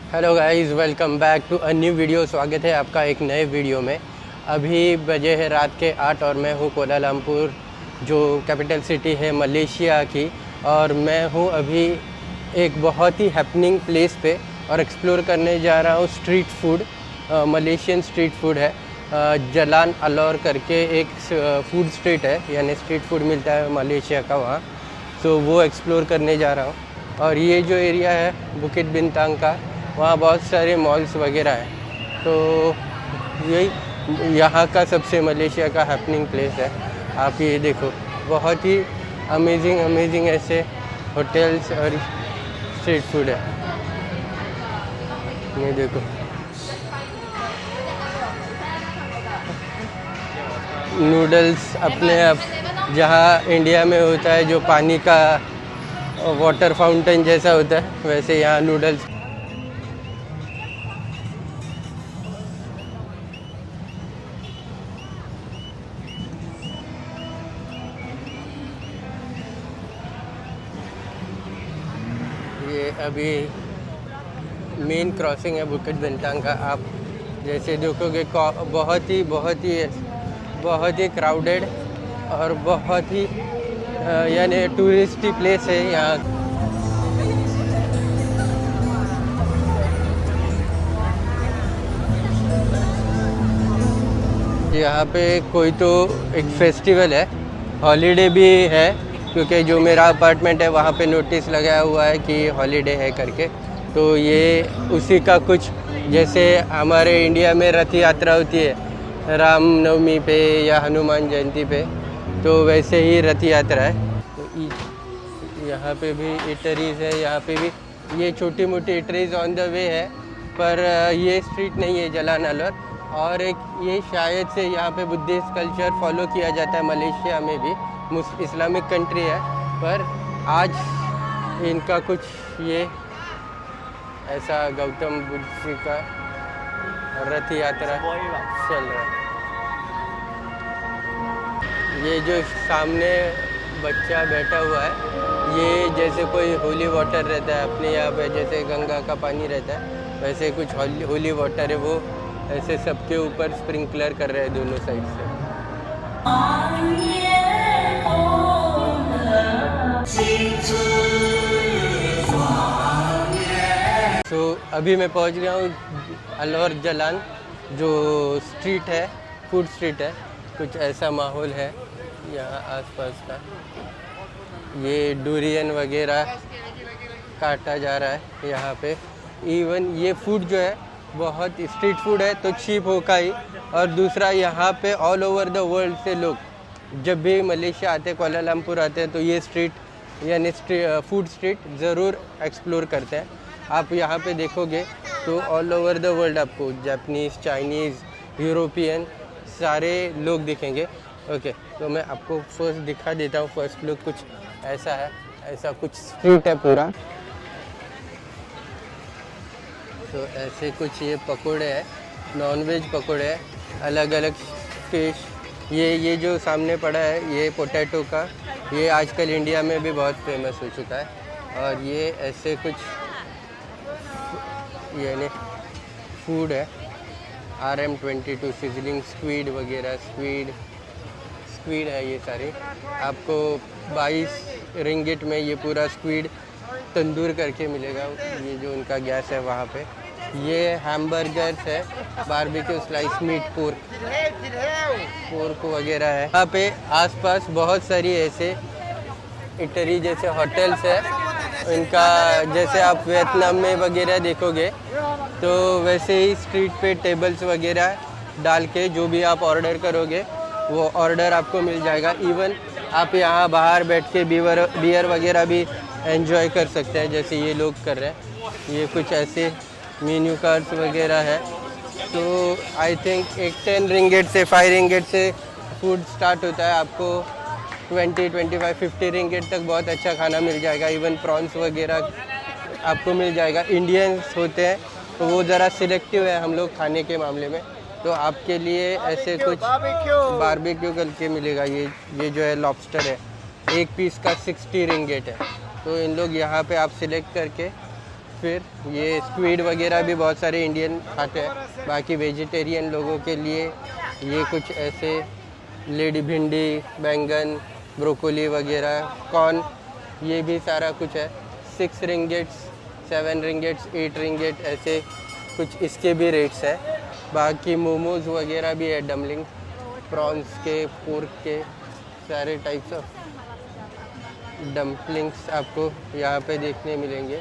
Hello guys, welcome back to a new video. स्वागत है आपका एक नए वीडियो में। अभी बजे है रात के 8 और मैं हूँ कोलालमपुर, जो कैपिटल सिटी है मलेशिया की। और मैं हूँ अभी एक बहुत ही हैपनिंग प्लेस पे और एक्सप्लोर करने जा रहा हूँ street food. Malaysian street food है। जलान अलोर करके एक फूड स्ट्रीट है, यानी स्ट्रीट फूड मिलता है मलेशिया का वहाँ। तो वो एक्सप्लोर करने जा रहा हूँ। और ये जो एरिया है बुकिट बिंतांग का, वहाँ बहुत सारे मॉल्स वगैरह हैं। तो यही यहाँ का सबसे मलेशिया का हैपनिंग प्लेस है। आप ये देखो, बहुत ही अमेजिंग ऐसे होटल्स और स्ट्रीट फूड है। ये देखो, नूडल्स अपने आप जहाँ इंडिया में होता है जो पानी का वाटर फाउंटेन जैसा होता है, वैसे यहाँ नूडल्स। ये अभी मेन क्रॉसिंग है बुकिट बिंतांग का। आप जैसे देखोगे बहुत ही क्राउडेड और बहुत ही यानी टूरिस्टी प्लेस है यहाँ। यहाँ पे कोई तो एक फेस्टिवल है, हॉलीडे भी है, क्योंकि जो मेरा अपार्टमेंट है वहाँ पे नोटिस लगाया हुआ है कि हॉलीडे है करके। तो ये उसी का कुछ, जैसे हमारे इंडिया में रथ यात्रा होती है राम नवमी पे या हनुमान जयंती पे, तो वैसे ही रथ यात्रा है। तो यहाँ पे भी इटरीज है, यहाँ पे भी ये छोटी मोटी इटरीज ऑन द वे है, पर ये स्ट्रीट नहीं है जलान अलोर। और एक ये शायद से यहाँ पे बुद्धिस्ट कल्चर फॉलो किया जाता है मलेशिया में भी, इस्लामिक कंट्री है, पर आज इनका कुछ ये ऐसा गौतम बुद्ध जी का रथ यात्रा चल रहा है। ये जो सामने बच्चा बैठा हुआ है, ये जैसे कोई होली वाटर रहता है अपने यहाँ पे, जैसे गंगा का पानी रहता है, वैसे कुछ होली वाटर है। वो ऐसे सबके ऊपर स्प्रिंकलर कर रहे हैं दोनों साइड से। तो अभी मैं पहुंच गया हूँ अलोर जलान, जो स्ट्रीट है, फूड स्ट्रीट है। कुछ ऐसा माहौल है यहाँ आसपास का। ये डूरियन वगैरह काटा जा रहा है यहाँ पे। इवन ये फूड जो है बहुत स्ट्रीट फूड है, तो चीप होगा ही। और दूसरा, यहाँ पे ऑल ओवर द वर्ल्ड से लोग जब भी मलेशिया आते, कोलालमपुर आते हैं, तो ये स्ट्रीट यानी फूड स्ट्रीट ज़रूर एक्सप्लोर करते हैं। आप यहाँ पे देखोगे तो ऑल ओवर द वर्ल्ड आपको जापानीज़, चाइनीज़, यूरोपियन सारे लोग दिखेंगे। ओके, तो मैं आपको फर्स्ट दिखा देता हूँ। फर्स्ट लुक कुछ ऐसा है, ऐसा कुछ स्ट्रीट है पूरा। तो ऐसे कुछ ये पकोड़े हैं, नॉनवेज पकोड़े हैं, अलग अलग फिश। ये जो सामने पड़ा है ये पोटैटो का, ये आजकल इंडिया में भी बहुत फेमस हो चुका है। और ये ऐसे कुछ यानी फूड है, RM22 सिजलिंग स्क्वीड वगैरह, स्क्वीड है ये सारी। आपको 22 रिंगिट में ये पूरा स्क्वीड तंदूर करके मिलेगा। ये जो उनका गैस है वहाँ पे। ये हैमबर्गर्स है, बारबेक्यू स्लाइस मीट, पोर्क वगैरह है। यहाँ पे आसपास बहुत सारी ऐसे इटरी जैसे होटल्स है। इनका जैसे आप वियतनाम में वगैरह देखोगे, तो वैसे ही स्ट्रीट पे टेबल्स वगैरह डाल के जो भी आप ऑर्डर करोगे वो ऑर्डर आपको मिल जाएगा। इवन आप यहाँ बाहर बैठ के बियर वगैरह भी एंजॉय कर सकते हैं, जैसे ये लोग कर रहे हैं। ये कुछ ऐसे मेन्यू कार्ड्स वगैरह है। तो आई थिंक एक 10 रिंगिट से 5 रिंगिट से फूड स्टार्ट होता है। आपको 20, 25, 50 रिंगिट तक बहुत अच्छा खाना मिल जाएगा। इवन प्रॉन्स वगैरह आपको मिल जाएगा। इंडियंस होते हैं तो वो ज़रा सिलेक्टिव है हम लोग खाने के मामले में, तो आपके लिए ऐसे कुछ बारबेक्यू करके मिलेगा। ये जो है लॉबस्टर है, एक पीस का 60 रिंगिट है। तो इन लोग यहाँ पे आप सिलेक्ट करके फिर ये स्क्विड वगैरह भी बहुत सारे इंडियन खाते हैं। बाकी वेजिटेरियन लोगों के लिए ये कुछ ऐसे लेडी भिंडी, बैंगन, ब्रोकोली वगैरह, कॉर्न, ये भी सारा कुछ है। 6 रिंगेट्स, 7 रिंगेट्स, 8 रिंगेट, ऐसे कुछ इसके भी रेट्स हैं। बाकी मोमोज़ वगैरह भी है, डमलिंग, प्रॉन्स के, पोर्क के, सारे टाइप्स ऑफ डम्पलिंग्स आपको यहाँ पे देखने मिलेंगे।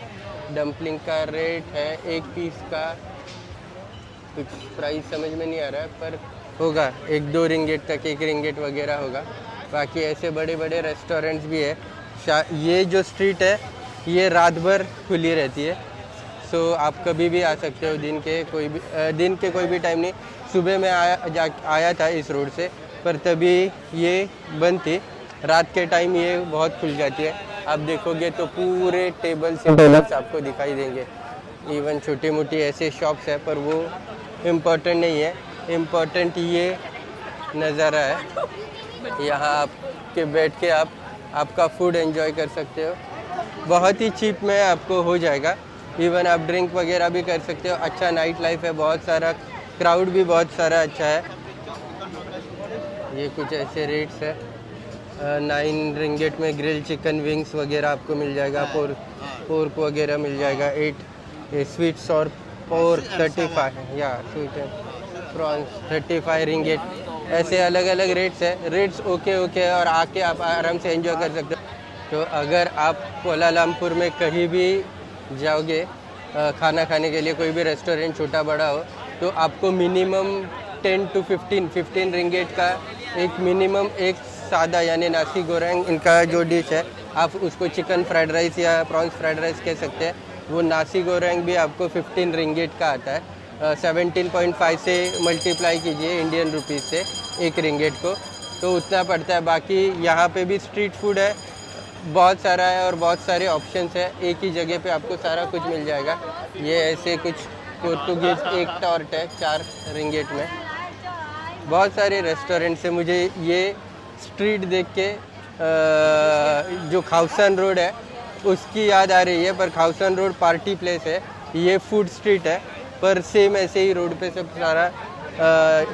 डम्पलिंग का रेट है 1 पीस का, कुछ प्राइस समझ में नहीं आ रहा है, पर होगा 1-2 रिंगेट तक, 1 रिंगेट वगैरह होगा। बाकी ऐसे बड़े बड़े रेस्टोरेंट्स भी है। ये जो स्ट्रीट है ये रात भर खुली रहती है, सो आप कभी भी आ सकते हो, दिन के कोई भी टाइम नहीं। सुबह में आया था इस रोड से, पर तभी ये बंद थी। रात के टाइम ये बहुत खुल जाती है। आप देखोगे तो पूरे टेबल्स आपको दिखाई देंगे। इवन छोटी मोटी ऐसे शॉप्स है, पर वो इम्पोर्टेंट नहीं है। इम्पोर्टेंट ये नज़ारा है। यहाँ आपके बैठ के आपका फूड एंजॉय कर सकते हो। बहुत ही चीप में आपको हो जाएगा। इवन आप ड्रिंक वगैरह भी कर सकते हो। अच्छा नाइट लाइफ है, बहुत सारा क्राउड भी बहुत सारा अच्छा है। ये कुछ ऐसे रेट्स है। 9 रिंगेट में ग्रिल चिकन विंग्स वगैरह आपको मिल जाएगा। पोर्क वगैरह मिल जाएगा। 8 स्वीट सॉर पोर्क 35, या स्वीट प्रॉन्स 35 रिंगेट। ऐसे अलग अलग रेट्स है। रेट्स ओके है और आके आप आराम से एंजॉय कर सकते हो। तो अगर आप कोलालमपुर में कहीं भी जाओगे खाना खाने के लिए, कोई भी रेस्टोरेंट छोटा बड़ा हो, तो आपको मिनिमम 10 to 15 रिंगेट का एक मिनिमम एक सादा यानी नासी गोरंग इनका जो डिश है, आप उसको चिकन फ्राइड राइस या प्रॉन्स फ्राइड राइस कह सकते हैं। वो नासी गोरंग भी आपको 15 रिंगेट का आता है। 17.5 से मल्टीप्लाई कीजिए इंडियन रुपीज़ से 1 रिंगेट को, तो उतना पड़ता है। बाकी यहाँ पे भी स्ट्रीट फूड है, बहुत सारा है और बहुत सारे ऑप्शंस है। एक ही जगह पे आपको सारा कुछ मिल जाएगा। ये ऐसे कुछ पोर्तुगीज़ एक टॉर्ट है 4 रिंगेट में। बहुत सारे रेस्टोरेंट्स है। मुझे ये स्ट्रीट देख के जो खाउसन रोड है उसकी याद आ रही है, पर खाउसन रोड पार्टी प्लेस है, ये फूड स्ट्रीट है। पर सेम ऐसे ही रोड पे सब सारा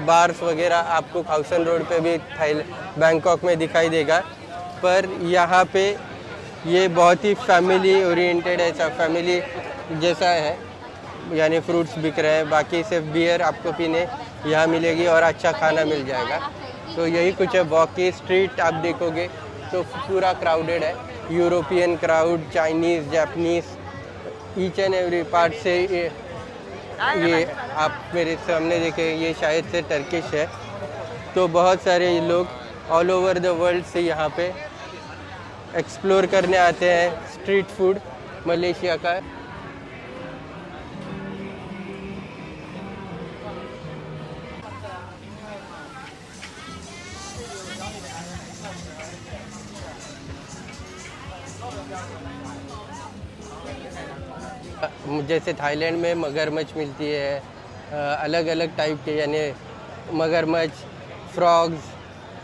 बार्स वगैरह आपको खाउसन रोड पे भी बैंकॉक में दिखाई देगा। पर यहाँ पे ये बहुत ही फैमिली ओरिएंटेड है, ऐसा फैमिली जैसा है, यानी फ्रूट्स बिक रहे हैं। बाकी सिर्फ बियर आपको पीने यहाँ मिलेगी और अच्छा खाना मिल जाएगा। तो यही कुछ है। वॉकी स्ट्रीट आप देखोगे तो पूरा क्राउडेड है। European crowd, Chinese, Japanese, each and every part से। ये आप मेरे सामने देखें, ये शायद से टर्किश है। तो बहुत सारे लोग ऑल ओवर द वर्ल्ड से यहाँ पे एक्सप्लोर करने आते हैं स्ट्रीट फूड मलेशिया का। जैसे थाईलैंड में मगरमच्छ मिलती है, अलग अलग टाइप के, यानी मगरमच्छ, फ्रॉग्स,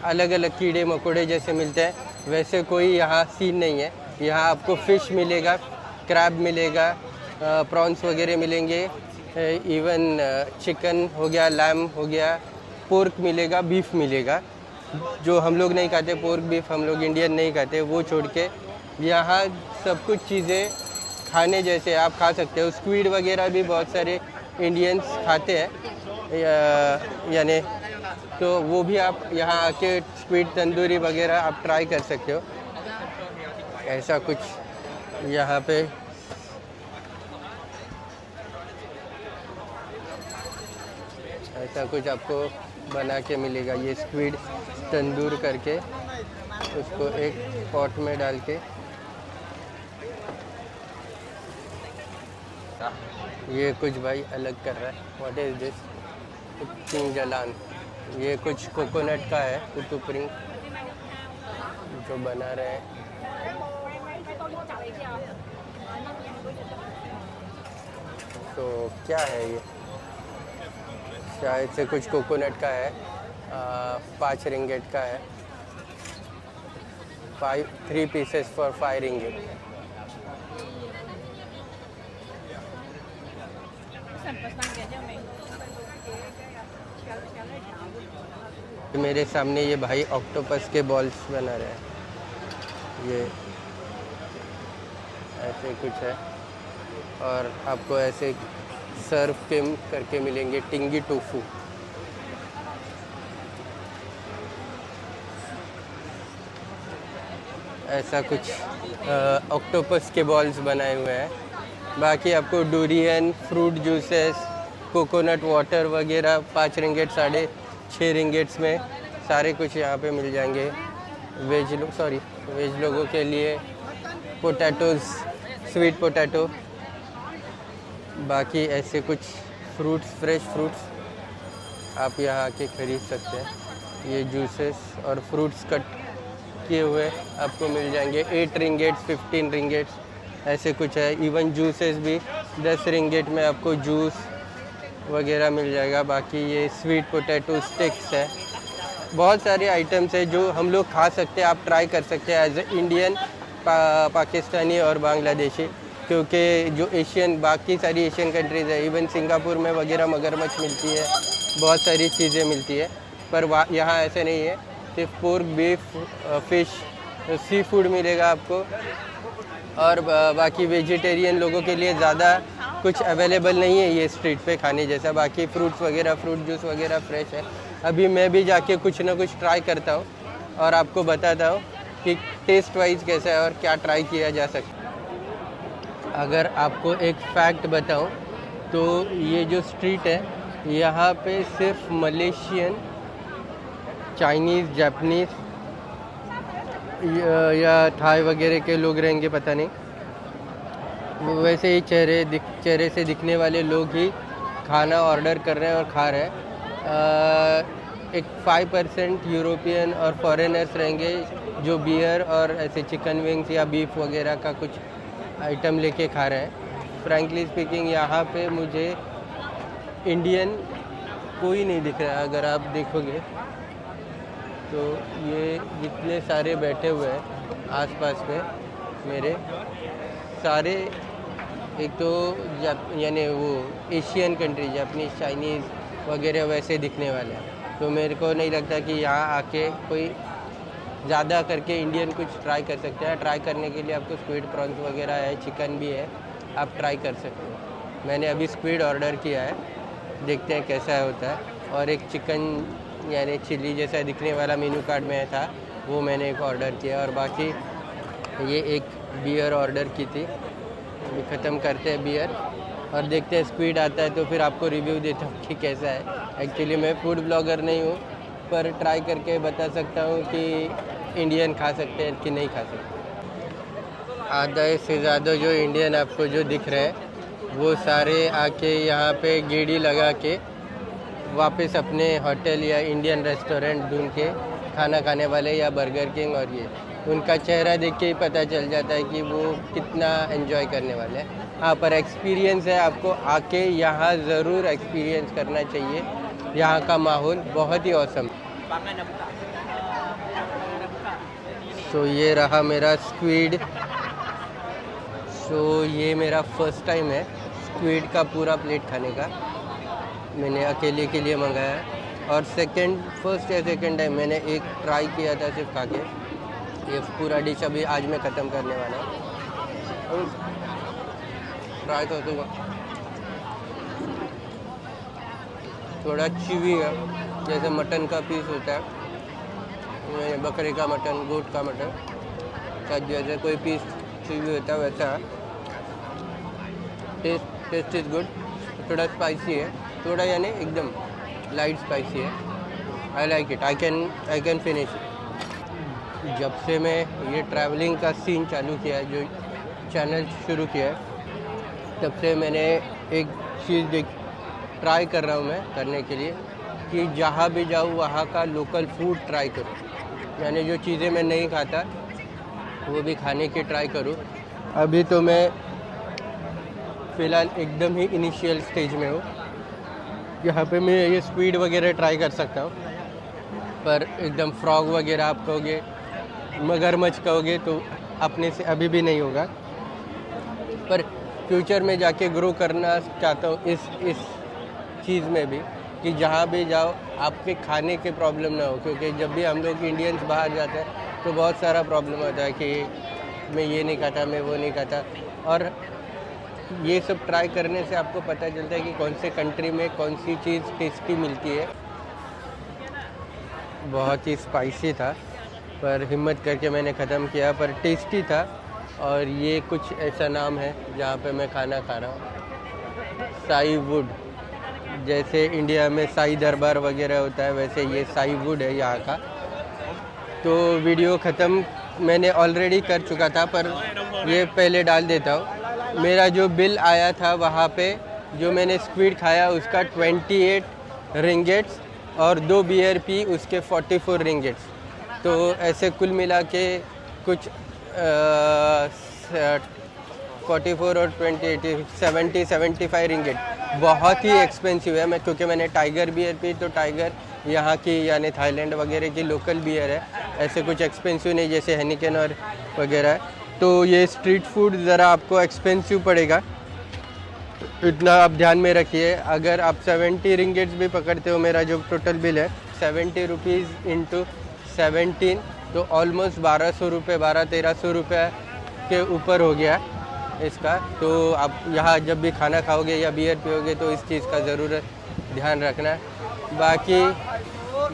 अलग अलग कीड़े मकोड़े जैसे मिलते हैं, वैसे कोई यहाँ सीन नहीं है। यहाँ आपको फ़िश मिलेगा, क्रैब मिलेगा, प्रॉन्स वगैरह मिलेंगे, इवन चिकन हो गया, लैम हो गया, पोर्क मिलेगा, बीफ मिलेगा। जो हम लोग नहीं खाते पोर्क बीफ, हम लोग इंडियन नहीं खाते, वो छोड़ के यहाँ सब कुछ चीज़ें खाने जैसे आप खा सकते हो। स्क्वीड वगैरह भी बहुत सारे इंडियंस खाते हैं, यानी तो वो भी आप यहाँ आके स्क्वीड तंदूरी वगैरह आप ट्राई कर सकते हो। ऐसा कुछ यहाँ पे ऐसा कुछ आपको बना के मिलेगा। ये स्क्वीड तंदूर करके उसको एक पॉट में डाल के, ये कुछ भाई अलग कर रहा है। What is this? Cooking Jalan. ये कुछ कोकोनट का है, कुतुपरिंग जो बना रहे हैं। तो क्या है ये? शायद से कुछ कोकोनट का है। 5 रिंगेट का है। 3 pieces for 5 रिंगेट। मेरे सामने ये भाई ऑक्टोपस के बॉल्स बना रहे हैं, ये ऐसे कुछ है। और आपको ऐसे सर्व के करके मिलेंगे टिंगी टोफू। ऐसा कुछ ऑक्टोपस के बॉल्स बनाए हुए हैं। बाकी आपको durian, fruit juices, coconut water वगैरह 5 रिंगेट 6.5 रिंगेट्स में सारे कुछ यहाँ पे मिल जाएंगे। वेज लोगों के लिए पोटैटोज़, स्वीट पोटैटो। बाकी ऐसे कुछ फ्रूट्स, फ्रेश फ्रूट्स आप यहाँ आके ख़रीद सकते हैं। ये जूसेस और फ्रूट्स कट किए हुए आपको मिल जाएंगे 8 रिंगेट्स, 15 रिंगेट्स ऐसे कुछ है। इवन जूसेस भी 10 रिंगेट में आपको जूस वगैरह मिल जाएगा। बाकी ये स्वीट पोटैटो स्टिक्स है, बहुत सारे आइटम्स है जो हम लोग खा सकते हैं, आप ट्राई कर सकते हैं एज ए इंडियन, पाकिस्तानी और बांग्लादेशी। क्योंकि जो बाकी सारी एशियन कंट्रीज़ है, इवन सिंगापुर में वगैरह मगरमच्छ मिलती है, बहुत सारी चीज़ें मिलती है, पर यहाँ ऐसे नहीं है। सिर्फ pork, beef, fish, sea food मिलेगा आपको। और बाकी वेजिटेरियन लोगों के लिए ज़्यादा कुछ अवेलेबल नहीं है ये स्ट्रीट पे खाने जैसा। बाकी फ्रूट्स वगैरह, फ्रूट जूस वगैरह फ्रेश है। अभी मैं भी जाके कुछ ना कुछ ट्राई करता हूँ और आपको बताता हूँ कि टेस्ट वाइज कैसा है और क्या ट्राई किया जा सकता है। अगर आपको एक फैक्ट बताऊँ तो ये जो स्ट्रीट है यहाँ पे सिर्फ मलेशियन, चाइनीज़, जापानीज़ या थाई वगैरह के लोग रहेंगे, पता नहीं। वैसे ही चेहरे से दिखने वाले लोग ही खाना ऑर्डर कर रहे हैं और खा रहे हैं। एक 5% यूरोपियन और फॉरेनर्स रहेंगे जो बियर और ऐसे चिकन विंग्स या बीफ वगैरह का कुछ आइटम लेके खा रहे हैं। फ्रैंकली स्पीकिंग यहाँ पे मुझे इंडियन कोई नहीं दिख रहा है। अगर आप देखोगे तो ये जितने सारे बैठे हुए हैं आसपास में मेरे, सारे एक तो यानी वो एशियन कंट्री, जापानीज़, चाइनीज़ वगैरह वैसे दिखने वाले हैं। तो मेरे को नहीं लगता कि यहाँ आके कोई ज़्यादा करके इंडियन कुछ ट्राई कर सकते हैं। ट्राई करने के लिए आपको स्क्विड प्रॉन्स वगैरह है, चिकन भी है, आप ट्राई कर सकते हो। मैंने अभी स्क्विड ऑर्डर किया है, देखते हैं कैसा होता है। और एक चिकन यानी चिली जैसा दिखने वाला मेनू कार्ड में था, वो मैंने एक ऑर्डर किया। और बाकी ये एक बियर ऑर्डर की थी। अभी ख़त्म करते हैं बियर और देखते हैं स्क्विड आता है तो फिर आपको रिव्यू देता हूँ कि कैसा है। एक्चुअली मैं फूड ब्लॉगर नहीं हूँ, पर ट्राई करके बता सकता हूँ कि इंडियन खा सकते हैं कि नहीं खा सकते। आधा से ज़्यादा जो इंडियन आपको जो दिख रहे हैं वो सारे आके यहाँ पे गेड़ी लगा के वापस अपने होटल या इंडियन रेस्टोरेंट ढूंढ के खाना खाने वाले, या बर्गर किंग। और ये उनका चेहरा देख के ही पता चल जाता है कि वो कितना एंजॉय करने वाले हैं। हाँ, पर एक्सपीरियंस है, आपको आके यहाँ ज़रूर एक्सपीरियंस करना चाहिए। यहाँ का माहौल बहुत ही औसम। सो ये रहा मेरा स्क्विड। सो ये मेरा फर्स्ट टाइम है स्क्विड का पूरा प्लेट खाने का। मैंने अकेले के लिए मंगाया है। और फर्स्ट या सेकंड टाइम मैंने एक ट्राई किया था सिर्फ खा के। ये पूरा डिश अभी आज मैं ख़त्म करने वाला हूँ। ट्राई तो दूँगा। थोड़ा चीवी है, जैसे मटन का पीस होता है, बकरे का मटन, गोट का मटन का जैसे कोई पीस चीवी होता है वैसा। Taste is good. थोड़ा स्पाइसी है, थोड़ा यानी एकदम लाइट स्पाइसी है। I like it, I can finish. जब से मैं ये ट्रैवलिंग का सीन चालू किया है, जो चैनल शुरू किया है, तब से मैंने एक चीज़ ट्राई कर रहा हूँ मैं करने के लिए कि जहाँ भी जाऊँ वहाँ का लोकल फूड ट्राई करूँ। यानी जो चीज़ें मैं नहीं खाता वो भी खाने की ट्राई करूँ। अभी तो मैं फ़िलहाल एकदम ही इनिशियल स्टेज में हूँ। यहाँ पे मैं ये स्क्विड वगैरह ट्राई कर सकता हूँ, पर एकदम फ्रॉग वगैरह आप कहोगे, मगरमच्छ कहोगे तो अपने से अभी भी नहीं होगा। पर फ्यूचर में जाके ग्रो करना चाहता हूँ इस चीज़ में भी, कि जहाँ भी जाओ आपके खाने के प्रॉब्लम ना हो। क्योंकि जब भी हम लोग इंडियंस बाहर जाते हैं तो बहुत सारा प्रॉब्लम होता है कि मैं ये नहीं खाता, मैं वो नहीं खाता। और ये सब ट्राई करने से आपको पता चलता है कि कौन से कंट्री में कौन सी चीज़ टेस्टी मिलती है। बहुत ही स्पाइसी था पर हिम्मत करके मैंने ख़त्म किया, पर टेस्टी था। और ये कुछ ऐसा नाम है जहाँ पे मैं खाना खा रहा हूँ, साई वुड। जैसे इंडिया में साई दरबार वगैरह होता है, वैसे ये साई वुड है यहाँ का। तो वीडियो ख़त्म मैंने ऑलरेडी कर चुका था, पर ये पहले डाल देता हूँ। मेरा जो बिल आया था वहाँ पे, जो मैंने स्क्विड खाया उसका 28 रिंगेट्स और 2 बियर पी उसके 44 रिंगेट्स। तो ऐसे कुल मिला के कुछ 44 और 20 75 रिंगेट। बहुत ही एक्सपेंसिव है। मैं क्योंकि मैंने टाइगर बियर पी, तो टाइगर यहाँ की यानी थाईलैंड वगैरह की लोकल बियर है, ऐसे कुछ एक्सपेंसिव नहीं जैसे हेनिकन और वगैरह। तो ये स्ट्रीट फूड ज़रा आपको एक्सपेंसिव पड़ेगा, इतना आप ध्यान में रखिए। अगर आप 70 रिंगेट्स भी पकड़ते हो, मेरा जो टोटल बिल है 70 रुपीज़ इंटू 17, तो ऑलमोस्ट 1200 रुपये, 1200-1300 रुपये के ऊपर हो गया इसका। तो आप यहाँ जब भी खाना खाओगे या बियर पियोगे तो इस चीज़ का ज़रूर ध्यान रखना। बाकी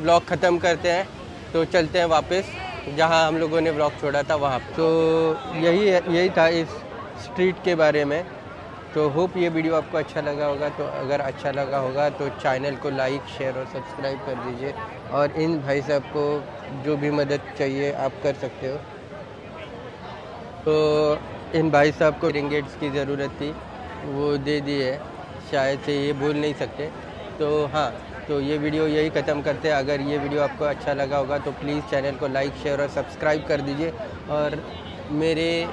ब्लॉग ख़त्म करते हैं, तो चलते हैं वापस जहाँ हम लोगों ने ब्लॉग छोड़ा था वहाँ। तो यही था इस स्ट्रीट के बारे में। तो होप ये वीडियो आपको अच्छा लगा होगा। तो अगर अच्छा लगा होगा तो चैनल को लाइक, शेयर और सब्सक्राइब कर दीजिए। और इन भाई साहब को जो भी मदद चाहिए आप कर सकते हो। तो इन भाई साहब को रिंगेट्स की ज़रूरत थी, वो दे दी है, शायद से ये भूल नहीं सकते। तो हाँ, तो ये वीडियो यही ख़त्म करते हैं। अगर ये वीडियो आपको अच्छा लगा होगा तो प्लीज़ चैनल को लाइक, शेयर और सब्सक्राइब कर दीजिए। और मेरे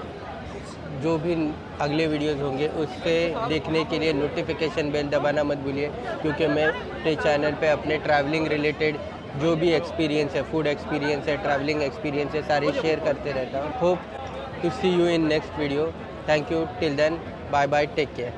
जो भी अगले वीडियोस होंगे उससे देखने के लिए नोटिफिकेशन बेल दबाना मत भूलिए, क्योंकि मैं अपने चैनल पे अपने ट्रैवलिंग रिलेटेड जो भी एक्सपीरियंस है, फूड एक्सपीरियंस है, ट्रैवलिंग एक्सपीरियंस है, सारे शेयर करते रहता हूँ। Hope to see you in next video. Thank you, till then, bye bye, take care.